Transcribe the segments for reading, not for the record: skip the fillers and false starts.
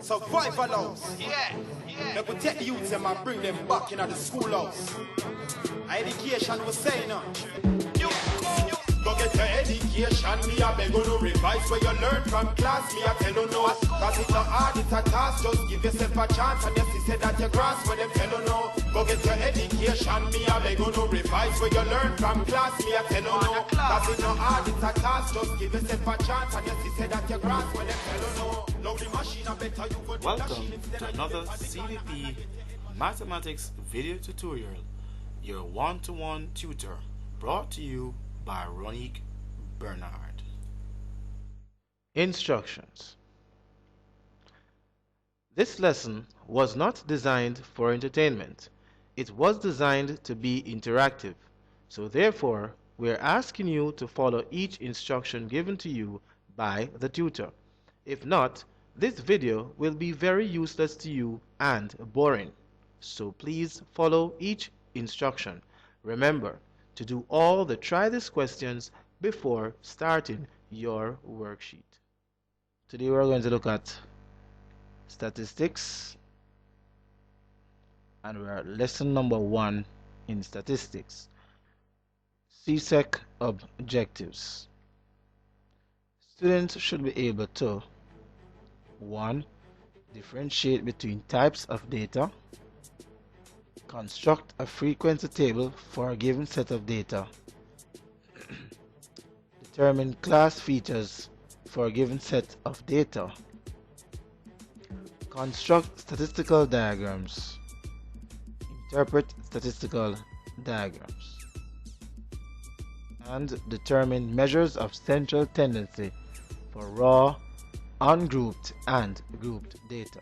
Survival house. Yeah. They could take the youths and bring them back into the school house. Education was saying, go get your education, me a beg you no revise where you learn from class, me a tell you no. Cause it's not hard, it's a task, just give yourself a chance and you see that you grasp when them tell you no. Go get your education, me a beg you no revise where you learn from class, me a tell you no. Cause it's not hard, it's a task, just give yourself a chance and you see that you grasp when them tell you no. Welcome to another CVP Mathematics video tutorial, your one-to-one tutor, brought to you by Ronique Bernard. Instructions. This lesson was not designed for entertainment. It was designed to be interactive. So therefore, we're asking you to follow each instruction given to you by the tutor. If not, this video will be very useless to you and boring. So please follow each instruction. Remember to do all the try this questions before starting your worksheet. Today we're going to look at statistics, and we're at lesson number 1 in statistics. CSEC objectives. Students should be able to 1. Differentiate between types of data. Construct a frequency table for a given set of data. Determine class features for a given set of data. Construct statistical diagrams. Interpret statistical diagrams. And determine measures of central tendency for raw, ungrouped and grouped data.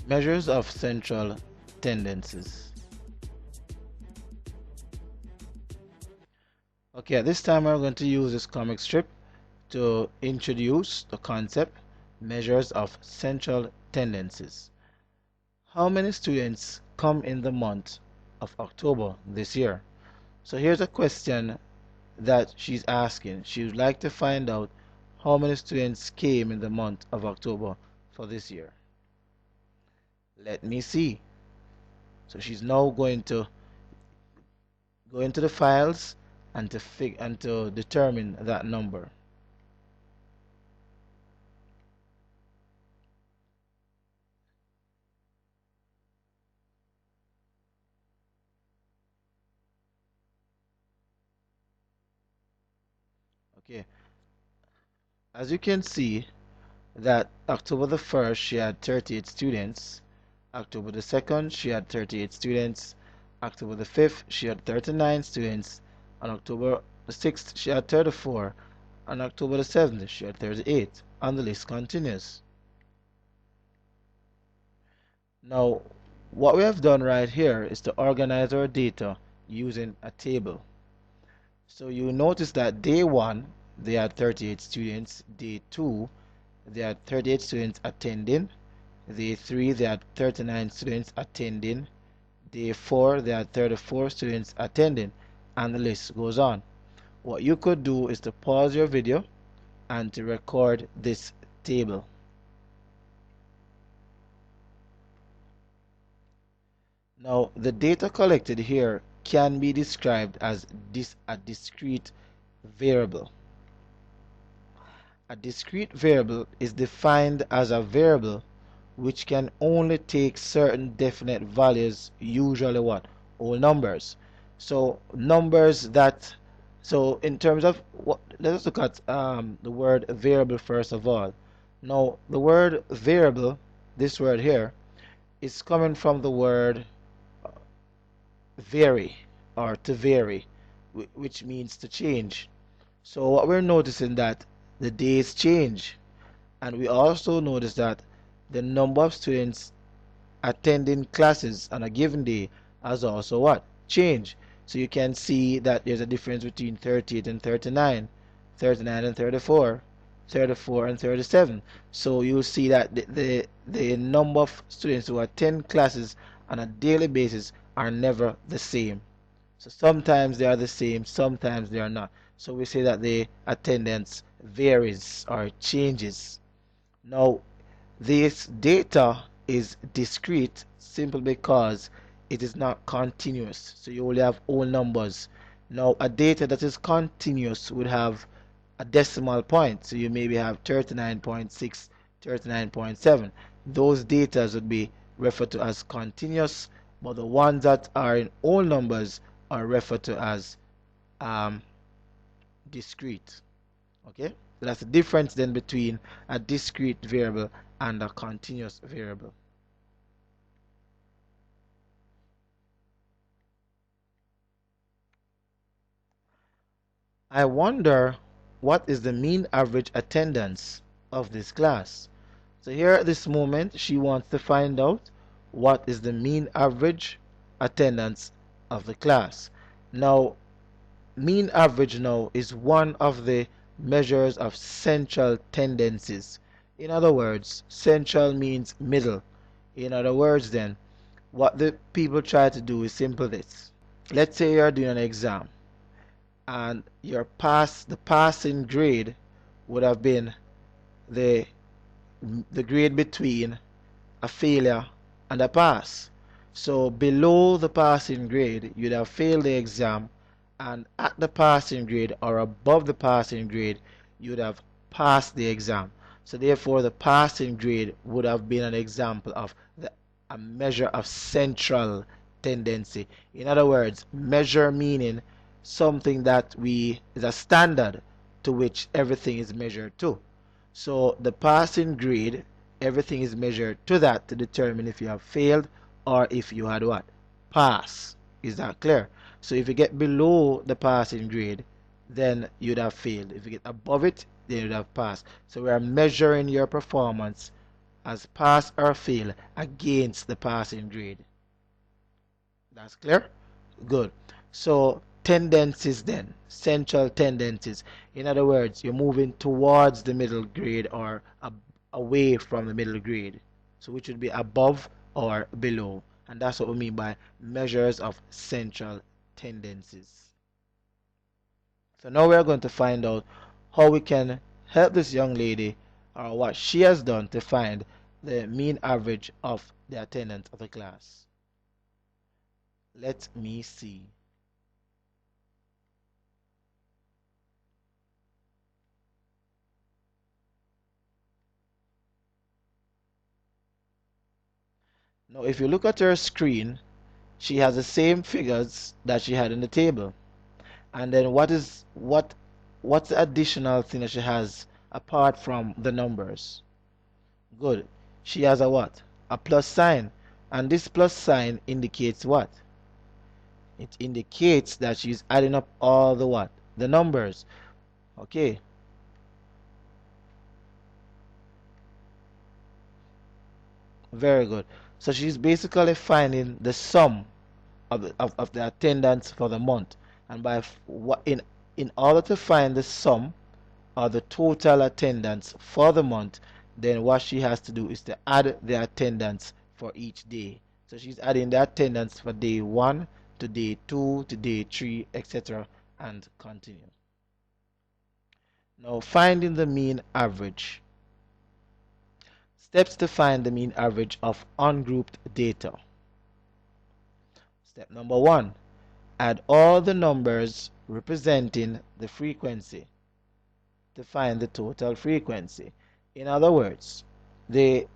Measures of central tendencies. Okay, at this time we're going to use this comic strip to introduce the concept measures of central tendencies. How many students come in the month of October this year? So here's a question that she's asking. She would like to find out how many students came in the month of October for this year. Let me see. So she's now going to go into the files and to determine that number. Okay, as you can see that October the 1st she had 38 students, October the 2nd she had 38 students, October the 5th she had 39 students, and October the 6th she had 34, and October the 7th she had 38, and the list continues. Now what we have done right here is to organize our data using a table. So you notice that day 1 they had 38 students, day 2 they had 38 students attending, day 3 they had 39 students attending, day 4 they had 34 students attending, and the list goes on. What you could do is to pause your video and to record this table. Now the data collected here can be described as a discrete variable. A discrete variable is defined as a variable which can only take certain definite values, usually what? Whole numbers. So numbers that, so in terms of what, let us look at the word variable first of all. Now the word variable, this word here, is coming from the word vary, or to vary, which means to change. So what we're noticing that the days change, and we also notice that the number of students attending classes on a given day has also what? Changed. So you can see that there's a difference between 38 and 39, 39 and 34, 34 and 37. So you'll see that the number of students who attend classes on a daily basis are never the same. So sometimes they are the same, sometimes they are not. So we say that the attendance varies or changes. Now, this data is discrete simply because it is not continuous. So you only have whole numbers. Now, a data that is continuous would have a decimal point. So you maybe have 39.6, 39.7. Those data would be referred to as continuous, but the ones that are in whole numbers are referred to as um, discrete. Okay, so that's the difference then between a discrete variable and a continuous variable. I wonder what is the mean average attendance of this class. So here at this moment she wants to find out what is the mean average attendance of the class. Now mean average now is one of the measures of central tendencies. In other words, central means middle. In other words then, what the people try to do is simple this. Let's say you're doing an exam and the passing grade would have been the the grade between a failure and a pass. So below the passing grade, you'd have failed the exam, and at the passing grade or above the passing grade, you'd have passed the exam. So therefore, the passing grade would have been an example of a measure of central tendency. In other words, measure meaning something that we is a standard to which everything is measured to. So the passing grade, everything is measured to that to determine if you have failed or if you had what? Pass. Is that clear? So if you get below the passing grade, then you'd have failed. If you get above it, then you'd have passed. So we are measuring your performance as pass or fail against the passing grade. That's clear? Good. So tendencies then, central tendencies. In other words, you're moving towards the middle grade or away from the middle grade. So which would be above or below. And that's what we mean by measures of central tendencies. So now we are going to find out how we can help this young lady or what she has done to find the mean average of the attendance of the class. Let me see. Now if you look at her screen, she has the same figures that she had in the table. And then what's the additional thing that she has apart from the numbers? Good. She has a what? A plus sign. And this plus sign indicates what? It indicates that she's adding up all the what? The numbers. Okay. Very good. So she's basically finding the sum of the attendance for the month. And by in order to find the sum or the total attendance for the month, then what she has to do is to add the attendance for each day. So she's adding the attendance for day 1 to day 2 to day 3, etc. and continue. Now finding the mean average. Steps to find the mean average of ungrouped data. Step number 1. Add all the numbers representing the frequency to find the total frequency. In other words, the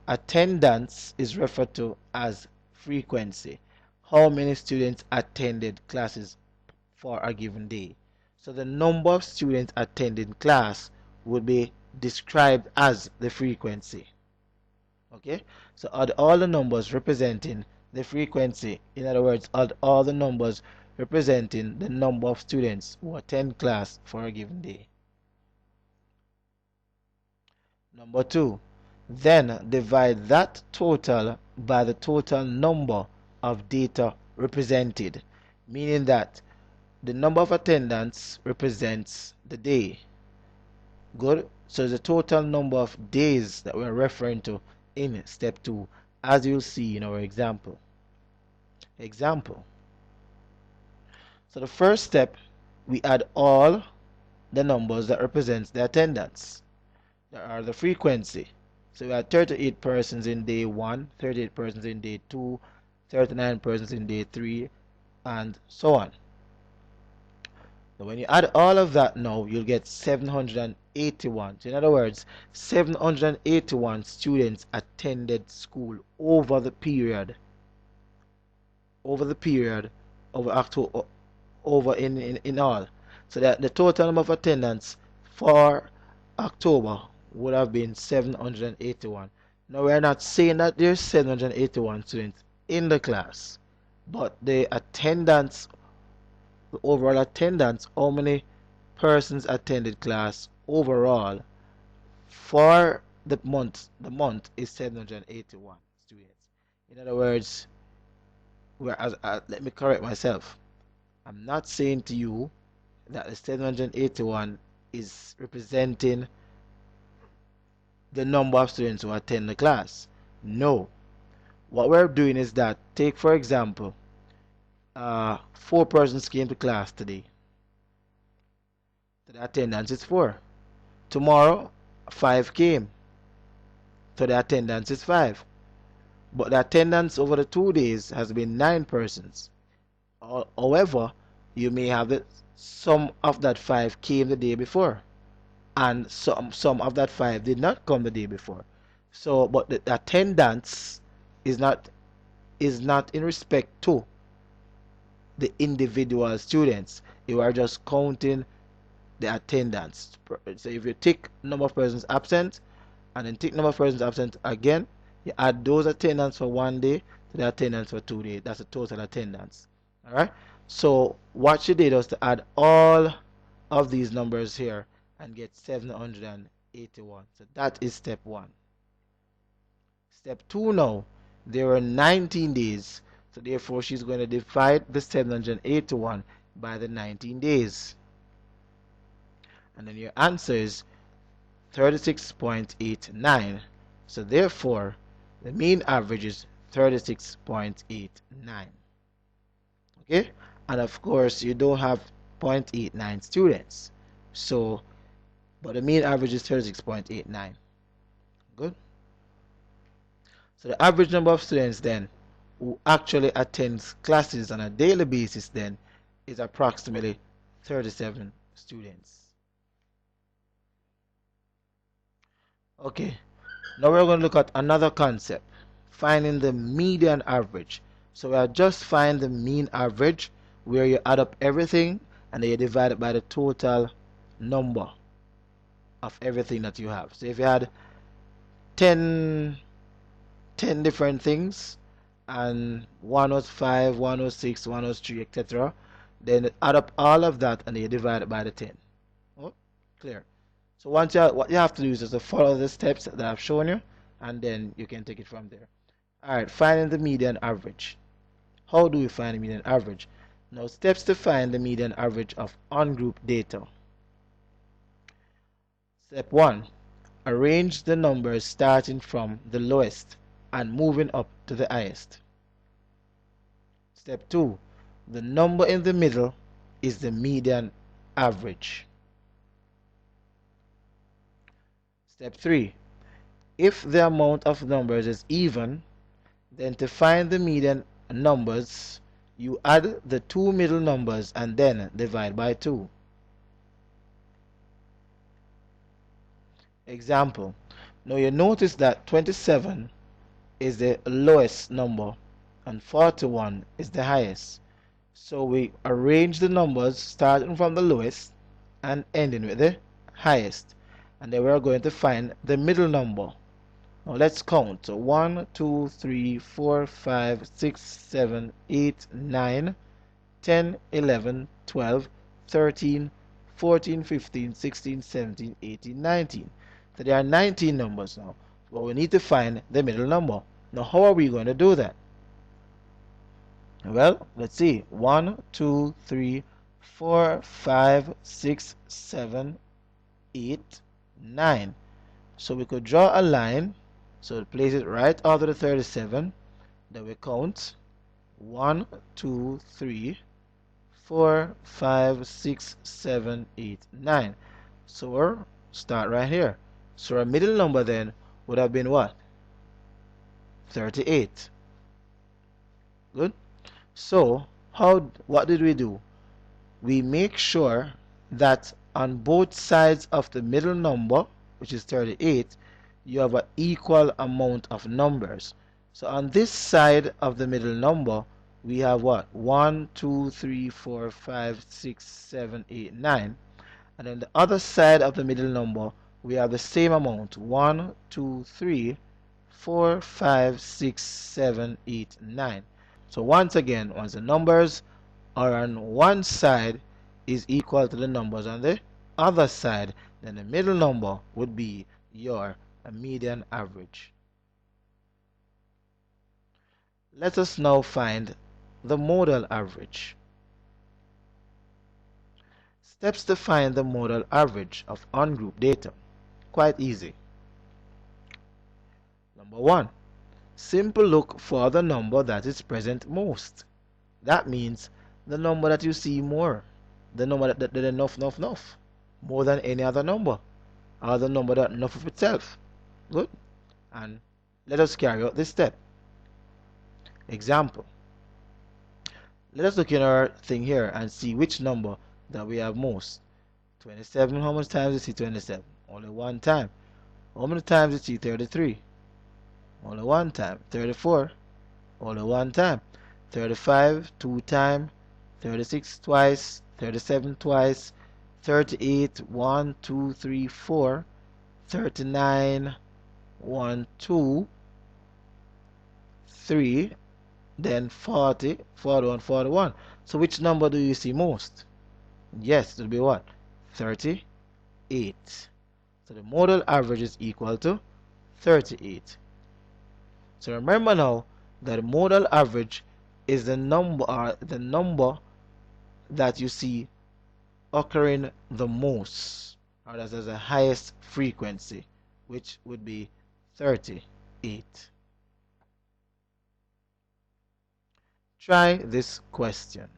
attendance is referred to as frequency. How many students attended classes for a given day? So the number of students attending class would be described as the frequency. Okay, so add all the numbers representing the frequency. In other words, add all the numbers representing the number of students who attend class for a given day. Number 2, then divide that total by the total number of data represented, meaning that the number of attendance represents the day. Good. So the total number of days that we're referring to in step 2, as you'll see in our example. So the first step, we add all the numbers that represents the attendance. There are the frequency. So we had 38 persons in day 1, 38 persons in day 2, 39 persons in day 3, and so on. So when you add all of that now, you'll get 781. So in other words, 781 students attended school over the period over October, over in all. So that the total number of attendance for October would have been 781. Now we are not saying that there's 781 students in the class, but the attendance, the overall attendance, how many persons attended class overall for the month is 781 students. In other words, whereas let me correct myself. I'm not saying to you that the 781 is representing the number of students who attend the class. No. What we're doing is that, take for example, 4 persons came to class today. So the attendance is 4. Tomorrow, 5 came. So the attendance is 5. But the attendance over the 2 days has been 9 persons. However, you may have it, some of that 5 came the day before, and some of that 5 did not come the day before. So, but the attendance is not in respect to the individual students. You are just counting the attendance. So if you take number of persons absent and then take number of persons absent again, you add those attendance for 1 day to the attendance for 2 days. That's the total attendance. Alright, so what you did was to add all of these numbers here and get 781. So that is step 1. Step 2 now, there were 19 days, so therefore she's going to divide the 781 by the 19 days, and then your answer is 36.89. so therefore the mean average is 36.89. okay, and of course you don't have 0.89 students, so but the mean average is 36.89. good. So the average number of students then who actually attends classes on a daily basis then is approximately 37 students. Okay, now we're going to look at another concept, finding the median average. So we are just find the mean average, where you add up everything and then you divide it by the total number of everything that you have. So if you had 10 different things, and 105, 106, 103, etc., then add up all of that and then you divide it by the 10. Oh, clear. So what you have to do is just to follow the steps that I've shown you, and then you can take it from there. Alright, finding the median average. How do we find the median average? Now, steps to find the median average of ungrouped data. Step 1. Arrange the numbers starting from the lowest and moving up to the highest. Step 2. The number in the middle is the median average. Step 3. If the amount of numbers is even, then to find the median numbers, you add the 2 middle numbers and then divide by 2. Example. Now you notice that 27 is the lowest number and 41 is the highest. So we arrange the numbers starting from the lowest and ending with the highest. And then we're going to find the middle number. Now let's count. So 1, 2, 3, 4, 5, 6, 7, 8, 9, 10, 11, 12, 13, 14, 15, 16, 17, 18, 19. So there are 19 numbers now. But we need to find the middle number. Now how are we going to do that? Well, let's see. 1, 2, 3, 4, 5, 6, 7, 8, 9. So we could draw a line. So place it right after the 37. Then we count 1, 2, 3, 4, 5, 6, 7, 8, 9. So we'll start right here. So our middle number then would have been what? 38. Good. So what did we do? We make sure that on both sides of the middle number, which is 38, you have an equal amount of numbers. So on this side of the middle number, we have what? 1, 2, 3, 4, 5, 6, 7, 8, 9. And on the other side of the middle number, we have the same amount. 1, 2, 3, 4, 5, 6, 7, 8, 9. So once again, once the numbers are on one side is equal to the numbers on the other side, then the middle number would be your median average. Let us now find the modal average. Steps to find the modal average of ungrouped data. Quite easy. Number 1. Simple look for the number that is present most. That means the number that you see more. The number that enough, more than any other number. Or the number that enough of itself. Good. And let us carry out this step. Example. Let us look in our thing here and see which number that we have most. 27, how much times you see 27? Only one time. How many times you see 33? Only one time. 34? Only one time. 35, 2 times. 36 twice. 37 twice. 38, 1, 2, 3, 4. 39, 1, 2, 3. Then 40, 41, 41. So which number do you see most? Yes, it will be what? 38. So the modal average is equal to 38. So remember now that the modal average is the number that you see occurring the most, or that has the highest frequency, which would be 38. Try this question.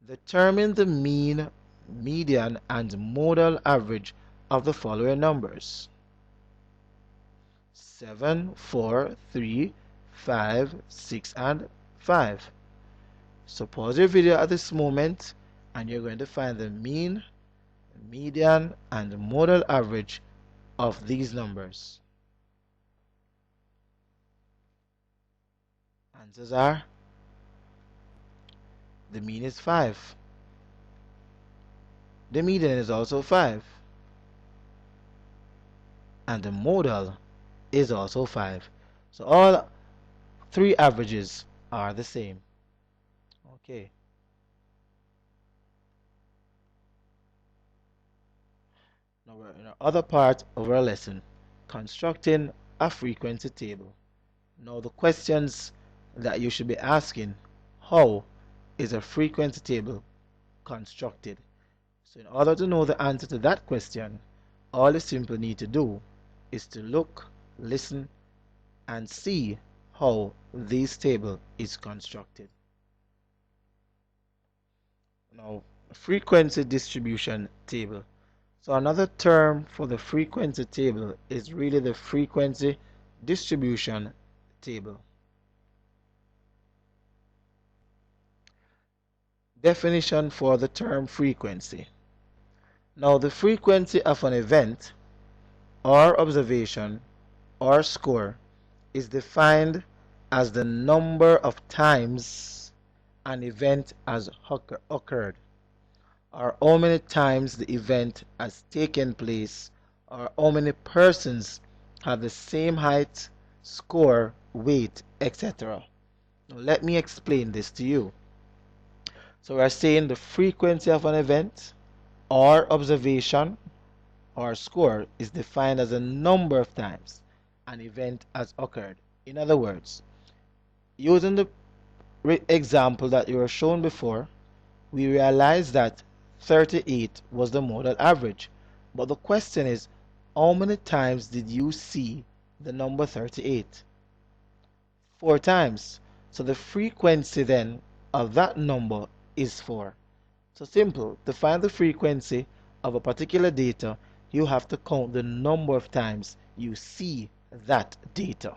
Determine the mean, median, and modal average of the following numbers: 7, 4, 3, 5, 6, and 5. So pause your video at this moment and you're going to find the mean, median, and modal average of these numbers. Answers are: the mean is 5. The median is also 5. And the modal is also 5. So all three averages are the same. Okay. Now we're in our other part of our lesson, constructing a frequency table. Now the questions that you should be asking: how is a frequency table constructed? So in order to know the answer to that question, all you simply need to do is to look, listen, and see how this table is constructed. Now, frequency distribution table. So another term for the frequency table is really the frequency distribution table. Definition for the term frequency. Now, the frequency of an event or observation or score is defined as the number of times an event has occurred, or how many times the event has taken place, or how many persons have the same height, score, weight, etc. Now let me explain this to you. So we are saying the frequency of an event or observation or score is defined as a number of times an event has occurred. In other words, using the example that you were shown before, we realized that 38 was the modal average. But the question is, how many times did you see the number 38? 4 times. So the frequency then of that number is for. So simple. To find the frequency of a particular data, you have to count the number of times you see that data.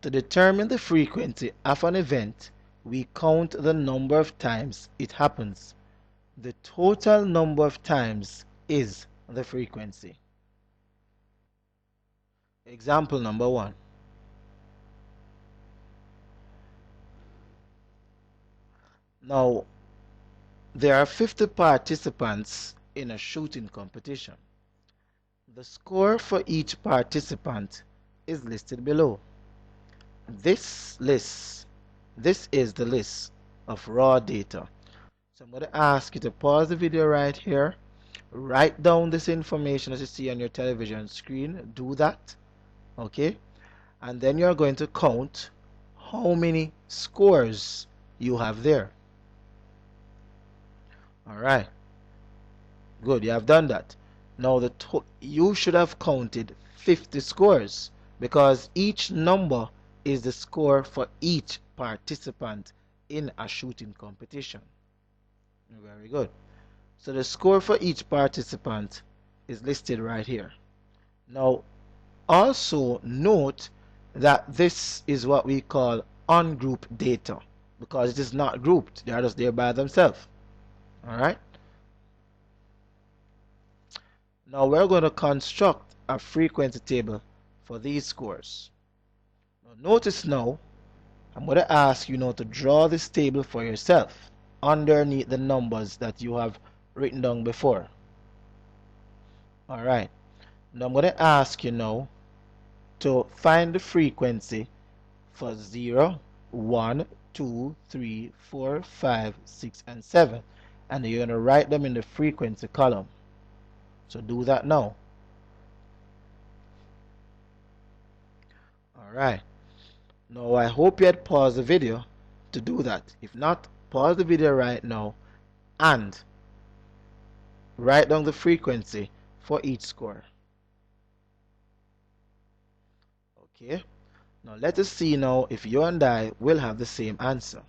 To determine the frequency of an event, we count the number of times it happens. The total number of times is the frequency. Example number 1. Now, there are 50 participants in a shooting competition. The score for each participant is listed below. This is the list of raw data. So I'm going to ask you to pause the video right here. Write down this information as you see on your television screen. Do that. Okay? And then you're going to count how many scores you have there. Alright. Good, you have done that. Now you should have counted 50 scores because each number is the score for each participant in a shooting competition. Very good. So the score for each participant is listed right here. Now also note that this is what we call ungrouped data because it is not grouped. They are just there by themselves. Alright. Now we're going to construct a frequency table for these scores. Now notice now, I'm going to ask you now to draw this table for yourself underneath the numbers that you have written down before. Alright. Now I'm going to ask you now to find the frequency for 0, 1, 2, 3, 4, 5, 6, and 7. And you're going to write them in the frequency column. So do that now. Alright. Now I hope you had paused the video to do that. If not, pause the video right now and write down the frequency for each score. Okay. Now let us see now if you and I will have the same answer.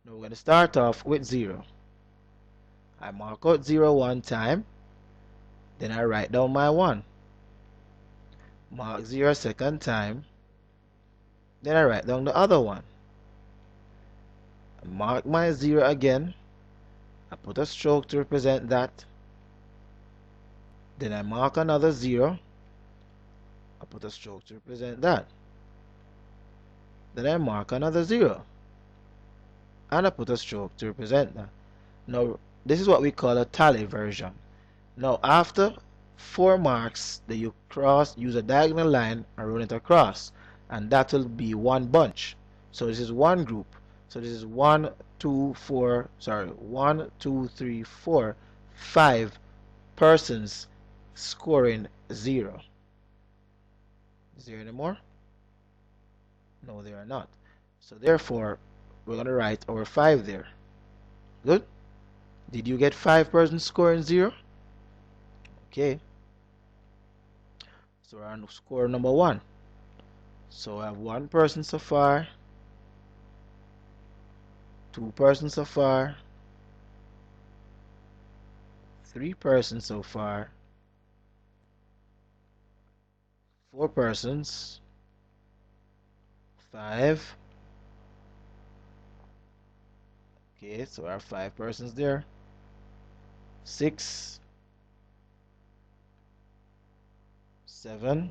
Now we're going to start off with 0. I mark out 0 one time. Then I write down my 1. Mark 0 second time. Then I write down the other one. I mark my 0 again. I put a stroke to represent that. Then I mark another 0. I put a stroke to represent that. Then I mark another 0. And I put a stroke to represent that. Now, this is what we call a tally version. Now, after 4 marks that you cross, use a diagonal line and run it across. And that will be one bunch. So this is one group. So this is 1, 2, 3, 4, 5 persons scoring 0. Is there any more? No, there are not. So therefore, we're going to write our 5 there. Good? Did you get 5 persons scoring 0? Okay. So we're on score number 1. So I have 1 person so far, 2 persons so far, 3 persons so far, 4 persons, 5. Okay, so I have 5 persons there. 6, 7,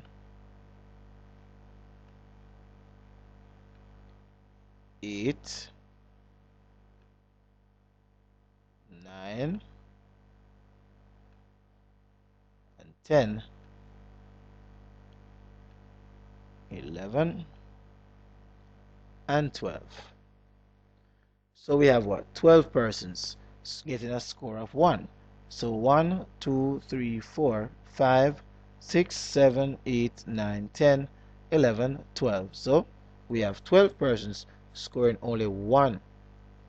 8, 9, and 10, 11, and 12. So we have what? 12 persons getting a score of 1. So 1, 2, 3, 4, 5, 6, 7, 8, 9, 10, 11, 12. So we have 12 persons scoring only 1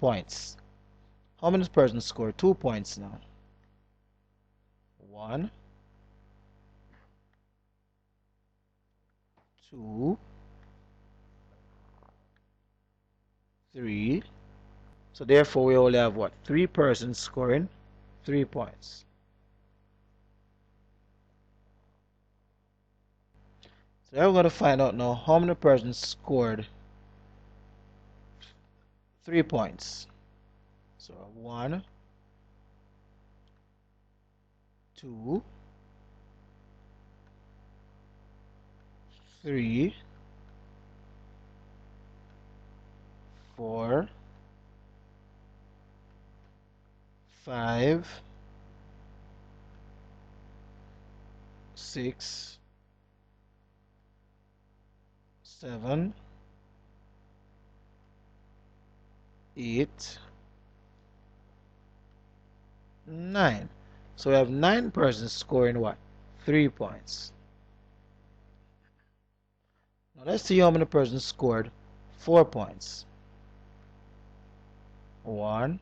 points. How many persons score 2 points now? 1, 2, 3. So therefore we only have what? 3 persons scoring 3 points. So now we're going to find out now how many persons scored 3 points. So 1, 2, 3, 4, 5, 6, 7, 8, 9. So we have 9 persons scoring what? 3 points. Now let's see how many persons scored 4 points. 1,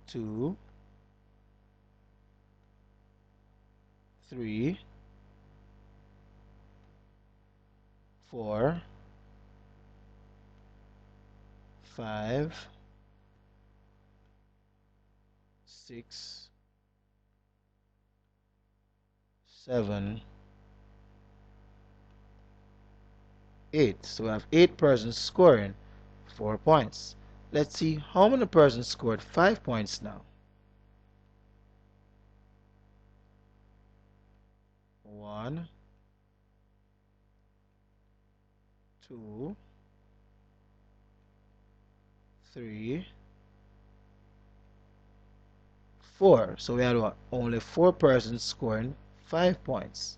2, 3, 4, 5, 6, 7, 8. So we have 8 persons scoring 4 points. Let's see how many persons scored 5 points now. 1, 2, 3, 4. So we had what? Only 4 persons scoring 5 points.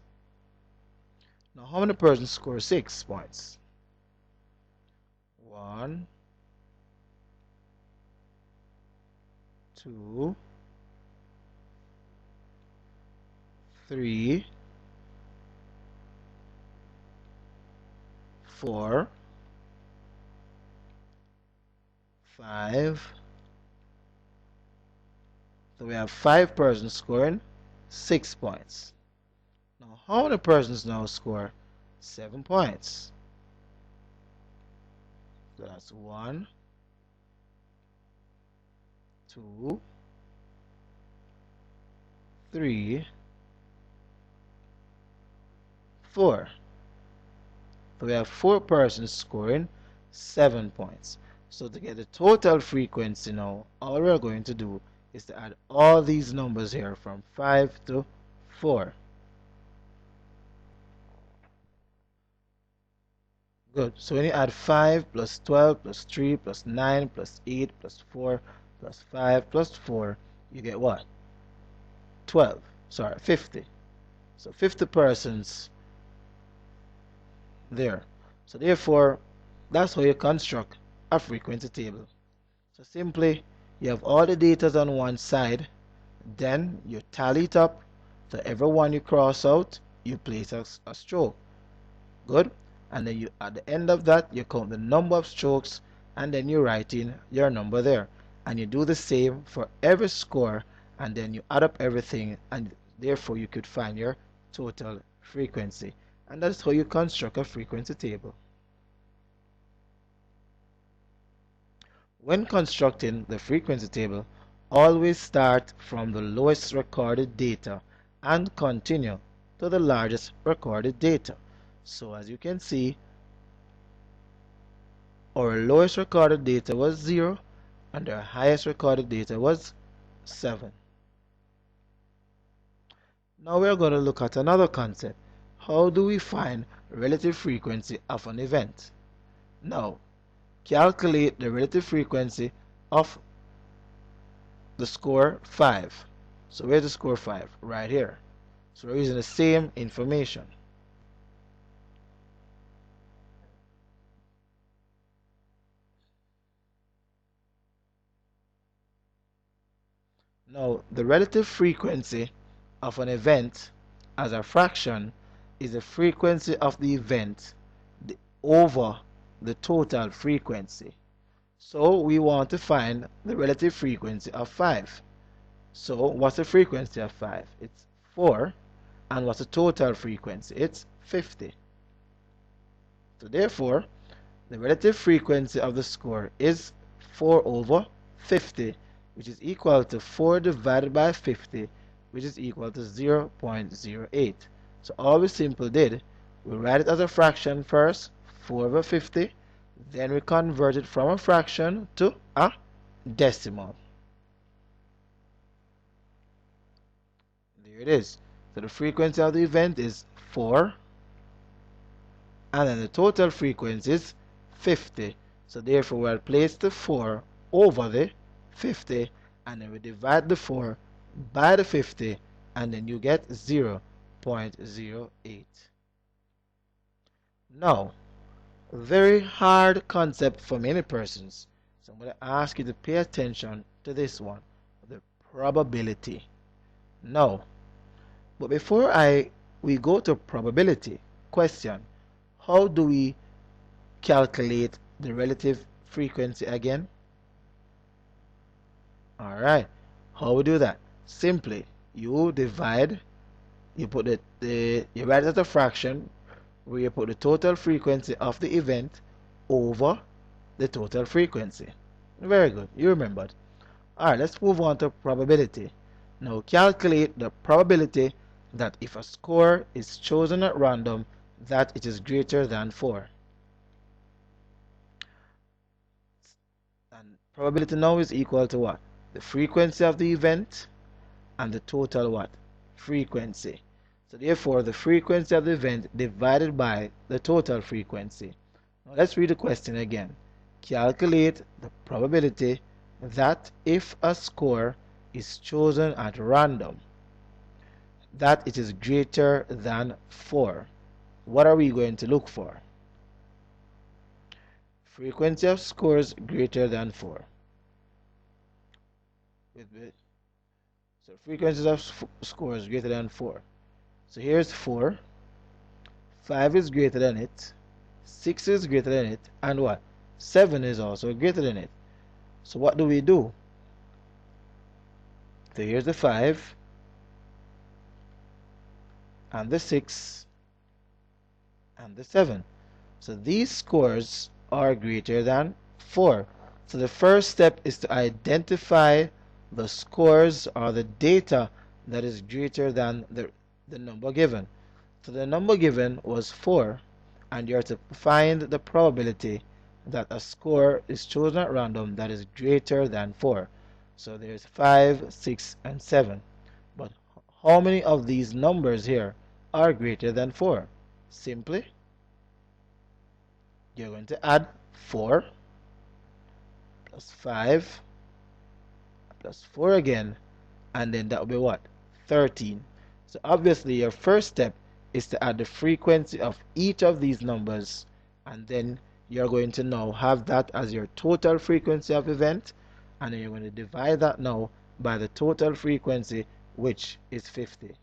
Now how many persons score 6 points? 1, 2, 3, 4, 5. So we have 5 persons scoring 6 points. Now how many persons now score 7 points? So that's 1, 2, 3, 4. So we have 4 persons scoring 7 points. So to get the total frequency now, all we're going to do is to add all these numbers here from 5 to 4. Good. So when you add 5 plus 12 plus 3 plus 9 plus 8 plus 4 plus 5 plus 4, you get what? 12. Sorry, 50. So 50 persons there. So therefore, that's how you construct a frequency table. So simply, you have all the data on one side, then you tally it up. So every one you cross out, you place a stroke. Good. And then you, at the end of that, you count the number of strokes, and then you write in your number there. And you do the same for every score, and then you add up everything, and therefore you could find your total frequency. And that's how you construct a frequency table. When constructing the frequency table, always start from the lowest recorded data and continue to the largest recorded data. So as you can see, our lowest recorded data was 0 and our highest recorded data was 7. Now we are going to look at another concept. How do we find relative frequency of an event? Now, calculate the relative frequency of the score 5. So where's the score 5? Right here. So we're using the same information. Now, the relative frequency of an event as a fraction is the frequency of the event over the total frequency. So we want to find the relative frequency of 5. So what's the frequency of 5? It's 4. And what's the total frequency? It's 50. So therefore, the relative frequency of the score is 4 over 50, which is equal to 4 divided by 50, which is equal to 0.08. So all we simply did, we write it as a fraction first, 4 over 50, then we convert it from a fraction to a decimal. There it is. So the frequency of the event is 4, and then the total frequency is 50. So therefore we'll place the 4 over the 50, and then we divide the 4 by the 50, and then you get 0.08. Now, very hard concept for many persons. So I'm going to ask you to pay attention to this one, the probability. Now, but before we go to probability, question, how do we calculate the relative frequency again? Alright, how we do that? Simply, you divide, you put you write it as a fraction, where you put the total frequency of the event over the total frequency. Very good, you remembered. Alright, let's move on to probability. Now calculate the probability that if a score is chosen at random, that it is greater than 4. And probability now is equal to what? The frequency of the event and the total what? Frequency. So therefore the frequency of the event divided by the total frequency. Now let's read the question again. Calculate the probability that if a score is chosen at random, that it is greater than 4. What are we going to look for? Frequency of scores greater than 4. So frequencies of scores greater than 4. So here's 4. 5 is greater than it. 6 is greater than it. And what? 7 is also greater than it. So what do we do? So here's the 5 and the 6 and the 7. So these scores are greater than 4. So the first step is to identify the scores or the data that is greater than the number given. So the number given was 4, and you are to find the probability that a score is chosen at random that is greater than 4. So there's 5, 6, and 7. But how many of these numbers here are greater than 4? Simply, you're going to add 4 plus 5 plus 4 again, and then that will be what? 13. So obviously your first step is to add the frequency of each of these numbers, and then you're going to now have that as your total frequency of event, and then you're going to divide that now by the total frequency, which is 50.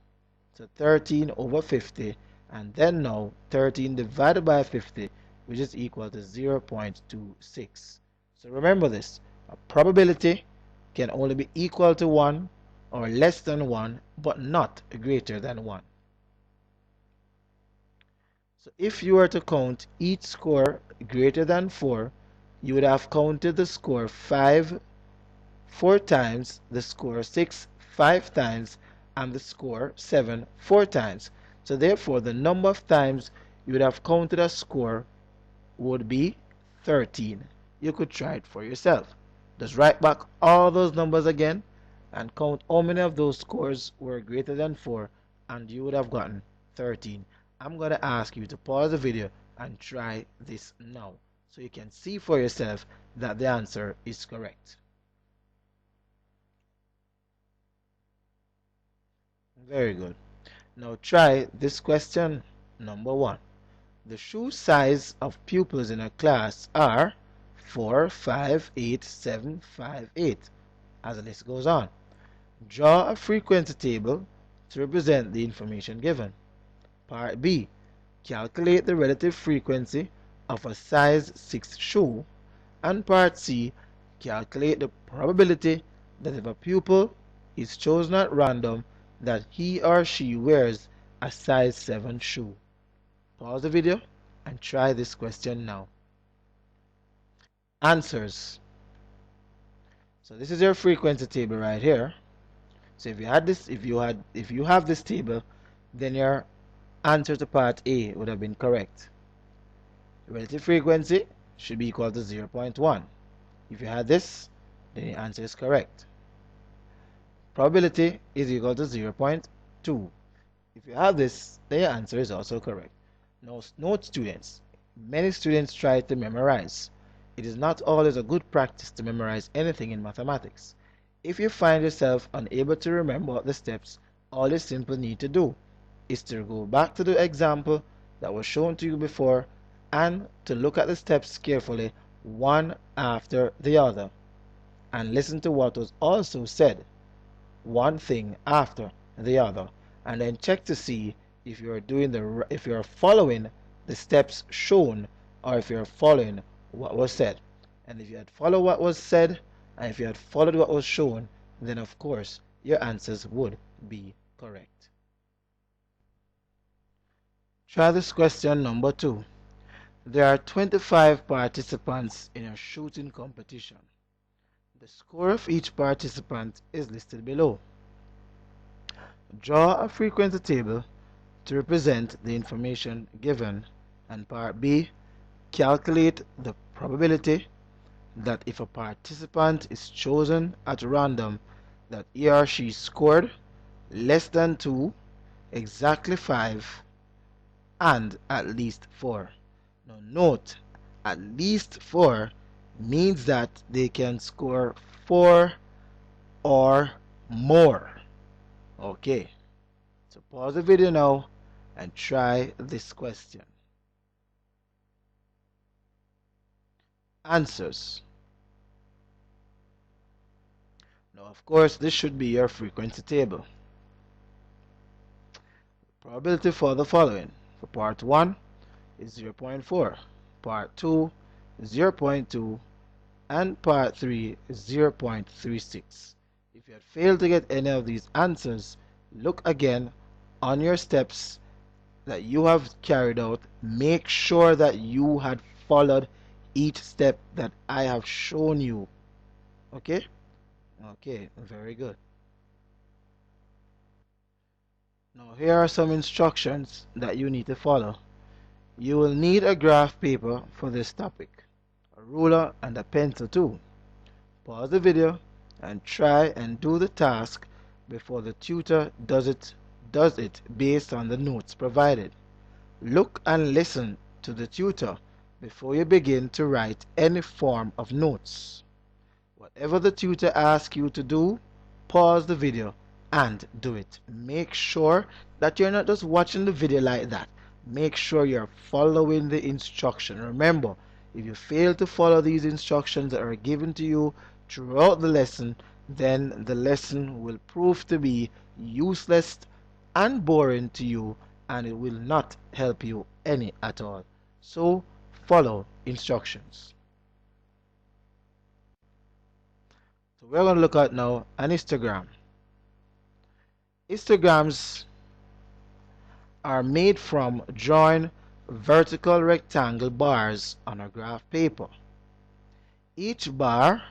So 13 over 50, and then now 13 divided by 50, which is equal to 0.26. So remember this, a probability can only be equal to 1 or less than 1, but not greater than 1. So if you were to count each score greater than 4, you would have counted the score 5 4 times, the score 6 5 times, and the score 7 4 times. So therefore the number of times you would have counted a score would be 13. You could try it for yourself. Just write back all those numbers again and count how many of those scores were greater than 4, and you would have gotten 13. I'm going to ask you to pause the video and try this now so you can see for yourself that the answer is correct. Very good. Now try this question number 1. The shoe size of pupils in a class are 4, 5, 8, 7, 5, 8, as the list goes on. Draw a frequency table to represent the information given. Part B. Calculate the relative frequency of a size 6 shoe. And Part C. Calculate the probability that if a pupil is chosen at random, that he or she wears a size 7 shoe. Pause the video and try this question now. Answers. So this is your frequency table right here. So if you have this table, then your answer to part A would have been correct. Relative frequency should be equal to 0.1. If you had this, then the answer is correct. Probability is equal to 0.2. If you have this, then your answer is also correct. Now, note students, many students try to memorize. It is not always a good practice to memorize anything in mathematics. If you find yourself unable to remember the steps, all you simply need to do is to go back to the example that was shown to you before and to look at the steps carefully, one after the other, and listen to what was also said, one thing after the other, and then check to see if you're following the steps shown or if you're following what was said. And if you had followed what was said and if you had followed what was shown, then of course your answers would be correct. Try this question number 2. There are 25 participants in a shooting competition. The score of each participant is listed below. Draw a frequency table to represent the information given, and part B, calculate the probability that if a participant is chosen at random that he or she scored less than 2, exactly 5, and at least 4. Now note, at least 4 means that they can score 4 or more. Okay, so pause the video now and try this question. Answers. Now of course this should be your frequency table. Probability for the following. For part 1 is 0.4, part 2 is 0.2, and part 3 is 0.36. If you had failed to get any of these answers, look again on your steps that you have carried out. Make sure that you had followed each step that I have shown you. Okay? Okay, very good. Now here are some instructions that you need to follow. You will need a graph paper for this topic, a ruler and a pencil too. Pause the video and try and do the task before the tutor does it based on the notes provided. Look and listen to the tutor before you begin to write any form of notes. Whatever the tutor asks you to do, pause the video and do it. Make sure that you're not just watching the video like that. Make sure you're following the instruction. Remember, if you fail to follow these instructions that are given to you throughout the lesson, then the lesson will prove to be useless and boring to you, and it will not help you any at all. So follow instructions. So we're going to look at now an histogram. Histograms are made from drawing vertical rectangle bars on a graph paper. Each bar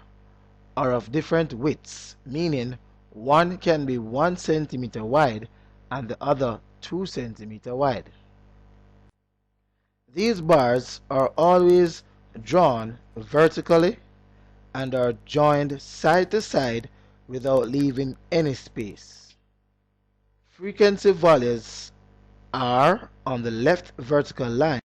are of different widths, meaning one can be 1 centimeter wide and the other 2 centimeter wide. These bars are always drawn vertically and are joined side to side without leaving any space. Frequency values are on the left vertical line